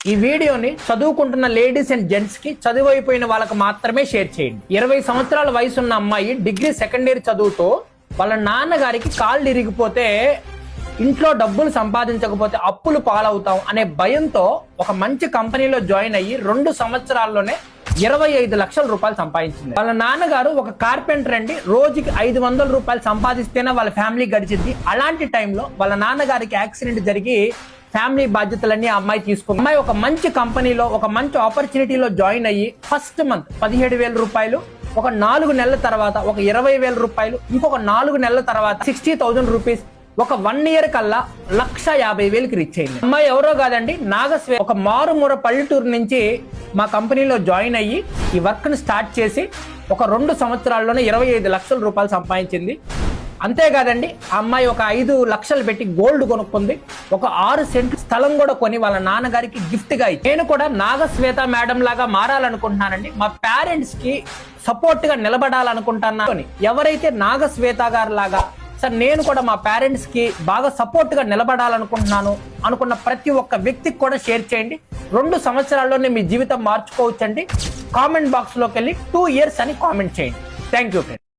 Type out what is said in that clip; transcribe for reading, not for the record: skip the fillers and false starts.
ఈ వీడియోని చదువుకుంటున్న లేడీస్ అండ్ జెంట్స్ కి చదువు అయిపోయిన వాళ్ళకి మాత్రమే షేర్ చేయండి. 20 సంవత్సరాల వయసు ఉన్న అమ్మాయి డిగ్రీ సెకండ్ ఇయర్ చదువుతూ వాళ్ళ నాన్నగారికి కాళ్ళు ఇరిగిపోతే ఇంట్లో డబ్బులు సంపాదించకపోతే అప్పులు పాలవుతాం అనే భయంతో ఒక మంచి కంపెనీలో జాయిన్ అయ్యి 2 సంవత్సరాల్లోనే 25 లక్షల రూపాయలు సంపాదించింది. వాళ్ళ నాన్నగారు ఒక కార్పెంటర్ అండి, రోజుకి 500 రూపాయలు సంపాదిస్తేనే వాళ్ళ ఫ్యామిలీ గడిచింది. అలాంటి టైంలో వాళ్ళ నాన్నగారికి యాక్సిడెంట్ జరిగి ఫ్యామిలీ బాధ్యతలన్నీ ఆ అమ్మాయి తీసుకుంది. అమ్మాయి ఒక మంచి కంపెనీలో ఒక మంచి ఆపర్చునిటీలో జాయిన్ అయ్యి ఫస్ట్ మంత్ 17,000 రూపాయలు, ఒక 4 నెలల తర్వాత ఒక 20,000 రూపాయలు, ఇంకొక 4 నెలల తర్వాత 60,000 రూపీస్, ఒక 1 ఇయర్ కల్లా 1,50,000కి రీచ్ అయింది. అమ్మాయి ఎవరో కాదండి, నాగశ్వే. ఒక మారుమూర పల్లెటూరు నుంచి మా కంపెనీలో జాయిన్ అయ్యి ఈ వర్క్ ని స్టార్ట్ చేసి ఒక 2 సంవత్సరాల్లోనే 25 లక్షల రూపాయలు సంపాదించింది. అంతేకాదండి, ఆ అమ్మాయి ఒక 5 లక్షలు పెట్టి గోల్డ్ కొనుక్కుంది. ఒక 6 సెంట్లు స్థలం కూడా కొని వాళ్ళ నాన్నగారికి గిఫ్ట్ గా ఇచ్చి, నేను కూడా నాగశ్వేత మేడం లాగా మారాలనుకుంటున్నానండి. మా పేరెంట్స్ కి సపోర్ట్ గా నిలబడాలనుకుంటున్నాను. ఎవరైతే నాగశ్వేత గారు లాగా సార్ నేను కూడా మా పేరెంట్స్ కి బాగా సపోర్ట్ గా నిలబడాలనుకుంటున్నాను అనుకున్న ప్రతి ఒక్క వ్యక్తికి కూడా షేర్ చేయండి. 2 సంవత్సరాల్లోనే మీ జీవితం మార్చుకోవచ్చండి. కామెంట్ బాక్స్ లోకి వెళ్ళి 2 years అని కామెంట్ చేయండి. Thank you friends.